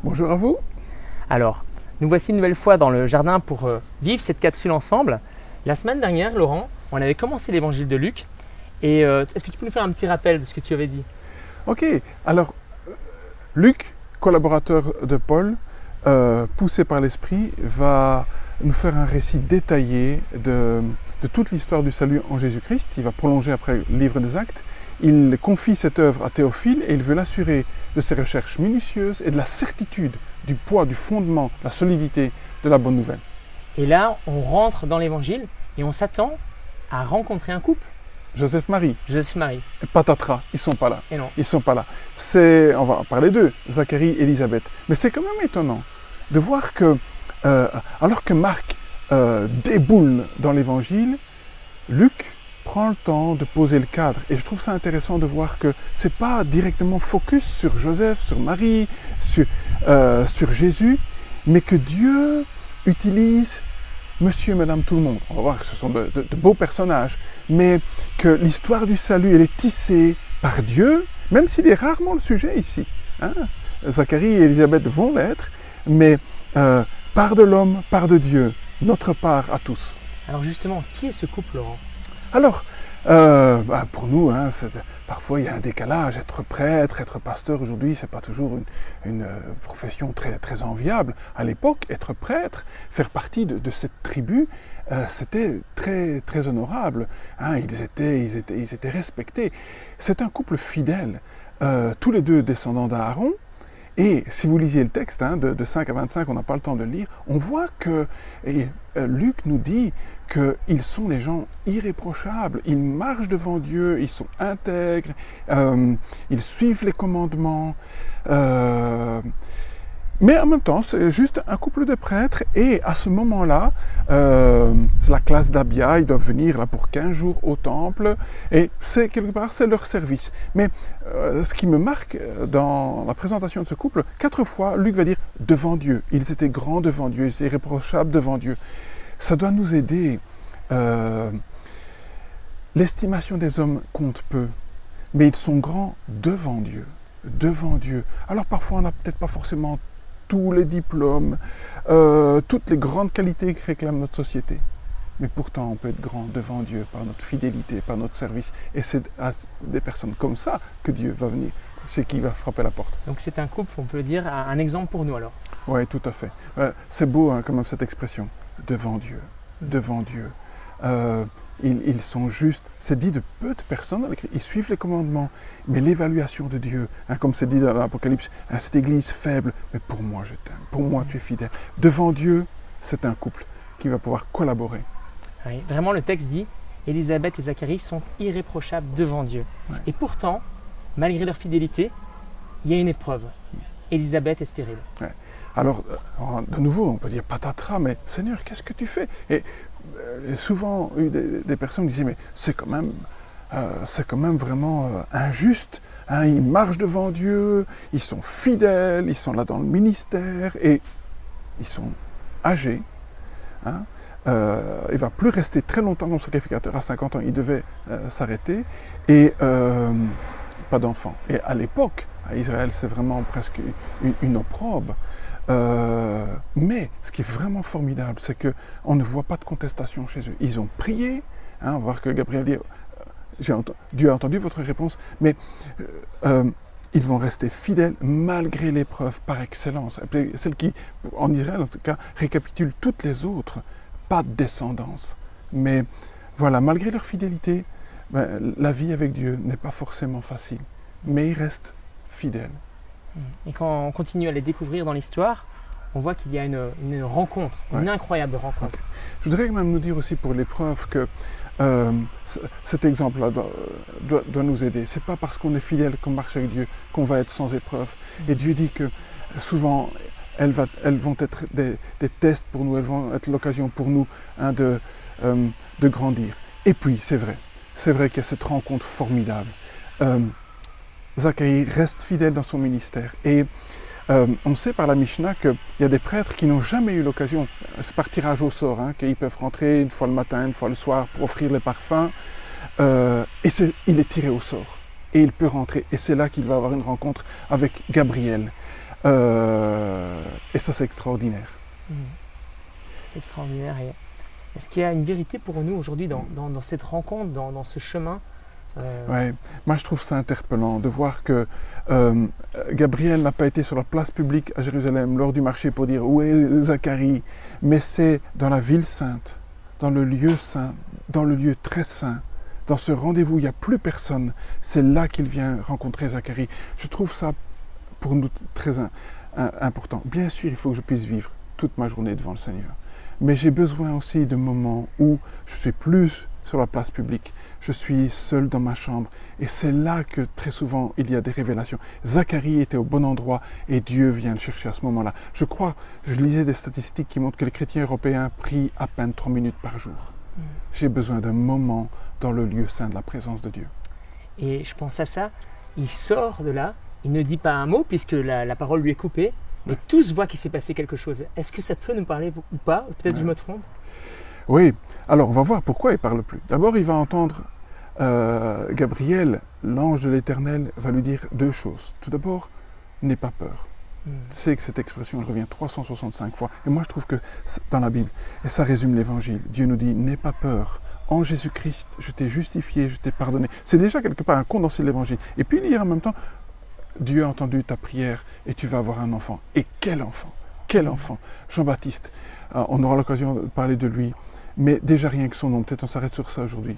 Bonjour à vous. Alors, nous voici une nouvelle fois dans le jardin pour vivre cette capsule ensemble. La semaine dernière, Laurent, on avait commencé l'évangile de Luc. Et est-ce que tu peux nous faire un petit rappel de ce que tu avais dit? Ok, alors Luc, collaborateur de Paul, poussé par l'Esprit, va nous faire un récit détaillé de toute l'histoire du salut en Jésus-Christ. Il va prolonger après le livre des Actes. Il confie cette œuvre à Théophile et il veut l'assurer de ses recherches minutieuses et de la certitude du poids, du fondement, de la solidité de la bonne nouvelle. Et là, on rentre dans l'évangile et on s'attend à rencontrer un couple, Joseph-Marie Joseph-Marie. et Patatras, ils sont pas là. Et non. Ils sont pas là. On va en parler d'eux, Zacharie et Élisabeth. Mais c'est quand même étonnant de voir que, alors que Marc déboule dans l'évangile, Luc prend le temps de poser le cadre. Et je trouve ça intéressant de voir que c'est pas directement focus sur Joseph, sur Marie, sur Jésus, mais que Dieu utilise Monsieur et Madame tout le monde. On va voir que ce sont de beaux personnages, mais que l'histoire du salut, elle est tissée par Dieu, même s'il est rarement le sujet ici. Zacharie et Élisabeth vont l'être, mais part de l'homme, part de Dieu, notre part à tous. Alors justement, qui est ce couple, Laurent? Alors, pour nous, parfois il y a un décalage. Être prêtre, être pasteur aujourd'hui, c'est pas toujours une profession très, très enviable. À l'époque, être prêtre, faire partie de cette tribu, c'était très, très honorable. Ils étaient respectés. C'est un couple fidèle, tous les deux descendants d'Aaron. Et si vous lisiez le texte de 5 à 25, on n'a pas le temps de le lire, on voit que Luc nous dit qu'ils sont des gens irréprochables, ils marchent devant Dieu, ils sont intègres, ils suivent les commandements. Mais en même temps, c'est juste un couple de prêtres et à ce moment-là, c'est la classe d'Abia, ils doivent venir là pour 15 jours au temple et c'est quelque part, c'est leur service. Mais ce qui me marque dans la présentation de ce couple, 4 fois, Luc va dire devant Dieu. Ils étaient grands devant Dieu, ils étaient irréprochables devant Dieu. Ça doit nous aider. L'estimation des hommes compte peu, mais ils sont grands devant Dieu. Devant Dieu. Alors parfois, on n'a peut-être pas forcément tous les diplômes, toutes les grandes qualités que réclame notre société. Mais pourtant, on peut être grand devant Dieu par notre fidélité, par notre service. Et c'est à des personnes comme ça que Dieu va venir, chez qui il va frapper la porte. Donc c'est un couple, on peut dire, un exemple pour nous alors. Oui, tout à fait. C'est beau quand même cette expression, devant Dieu. Devant Dieu. Ils sont justes. C'est dit de peu de personnes, ils suivent les commandements, mais l'évaluation de Dieu, comme c'est dit dans l'Apocalypse, cette église faible, mais pour moi je t'aime, pour moi tu es fidèle. Devant Dieu, c'est un couple qui va pouvoir collaborer. Oui, vraiment le texte dit, Élisabeth et Zacharie sont irréprochables devant Dieu. Ouais. Et pourtant, malgré leur fidélité, il y a une épreuve. Élisabeth est stérile. Ouais. Alors, de nouveau, on peut dire patatras, mais Seigneur, qu'est-ce que tu fais? Et souvent, des personnes disaient, mais c'est quand même vraiment injuste. Ils marchent devant Dieu, ils sont fidèles, ils sont là dans le ministère, et ils sont âgés. Il ne va plus rester très longtemps comme sacrificateur. À 50 ans, il devait s'arrêter, et pas d'enfants. Et à l'époque, à Israël, c'est vraiment presque une opprobre. Mais ce qui est vraiment formidable, c'est qu'on ne voit pas de contestation chez eux. Ils ont prié, on va voir que Gabriel dit Dieu a entendu votre réponse, mais ils vont rester fidèles malgré l'épreuve par excellence. Celle qui, en Israël en tout cas, récapitule toutes les autres. Pas de descendance. Mais voilà, malgré leur fidélité, la vie avec Dieu n'est pas forcément facile. Mais ils restent fidèles. Et quand on continue à les découvrir dans l'histoire, on voit qu'il y a une rencontre, une incroyable rencontre. Okay. Je voudrais quand même nous dire aussi pour l'épreuve que cet exemple-là doit nous aider. C'est pas parce qu'on est fidèle, qu'on marche avec Dieu, qu'on va être sans épreuve. Et Dieu dit que souvent, elles vont être des tests pour nous, elles vont être l'occasion pour nous de grandir. Et puis, c'est vrai qu'il y a cette rencontre formidable. Zacharie reste fidèle dans son ministère. Et on sait par la Mishnah qu'il y a des prêtres qui n'ont jamais eu l'occasion, c'est par tirage au sort, qu'ils peuvent rentrer une fois le matin, une fois le soir pour offrir les parfums. Il est tiré au sort. Et il peut rentrer. Et c'est là qu'il va avoir une rencontre avec Gabriel. Et ça, c'est extraordinaire. C'est extraordinaire. Et est-ce qu'il y a une vérité pour nous aujourd'hui dans cette rencontre, dans ce chemin Ouais. Moi, je trouve ça interpellant de voir que Gabriel n'a pas été sur la place publique à Jérusalem lors du marché pour dire où est Zacharie, mais c'est dans la ville sainte, dans le lieu saint, dans le lieu très saint, dans ce rendez-vous où il n'y a plus personne. C'est là qu'il vient rencontrer Zacharie. Je trouve ça pour nous très important. Bien sûr, il faut que je puisse vivre toute ma journée devant le Seigneur, mais j'ai besoin aussi de moments où je suis plus sur la place publique. Je suis seul dans ma chambre et c'est là que très souvent il y a des révélations. Zacharie était au bon endroit et Dieu vient le chercher à ce moment-là. Je lisais des statistiques qui montrent que les chrétiens européens prient à peine 3 minutes par jour. J'ai besoin d'un moment dans le lieu saint de la présence de Dieu. Et je pense à ça, il sort de là, il ne dit pas un mot puisque la parole lui est coupée, mais tous voient qu'il s'est passé quelque chose. Est-ce que ça peut nous parler ou pas? Peut-être je me trompe. Oui, alors on va voir pourquoi il ne parle plus. D'abord, il va entendre Gabriel, l'ange de l'Éternel, va lui dire 2 choses. Tout d'abord, n'aie pas peur. Tu sais que cette expression elle revient 365 fois. Et moi, je trouve que dans la Bible, et ça résume l'Évangile, Dieu nous dit, n'aie pas peur. En Jésus-Christ, je t'ai justifié, je t'ai pardonné. C'est déjà quelque part un condensé de l'Évangile. Et puis il dit en même temps, Dieu a entendu ta prière et tu vas avoir un enfant. Et quel enfant? Quel enfant? Jean-Baptiste. On aura l'occasion de parler de lui. Mais déjà rien que son nom, peut-être on s'arrête sur ça aujourd'hui.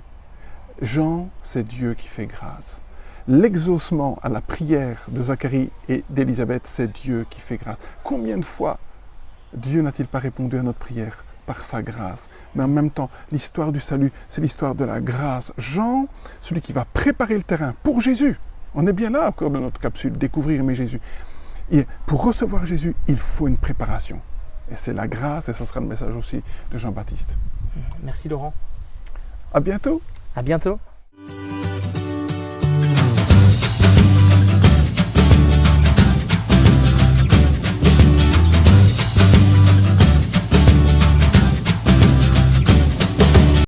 Jean, c'est Dieu qui fait grâce. L'exaucement à la prière de Zacharie et d'Élisabeth, c'est Dieu qui fait grâce. Combien de fois Dieu n'a-t-il pas répondu à notre prière par sa grâce? Mais en même temps, l'histoire du salut, c'est l'histoire de la grâce. Jean, celui qui va préparer le terrain pour Jésus. On est bien là au cours de notre capsule, découvrir aimer Jésus. Et pour recevoir Jésus, il faut une préparation. Et c'est la grâce, et ça sera le message aussi de Jean-Baptiste. Merci Laurent. À bientôt. À bientôt.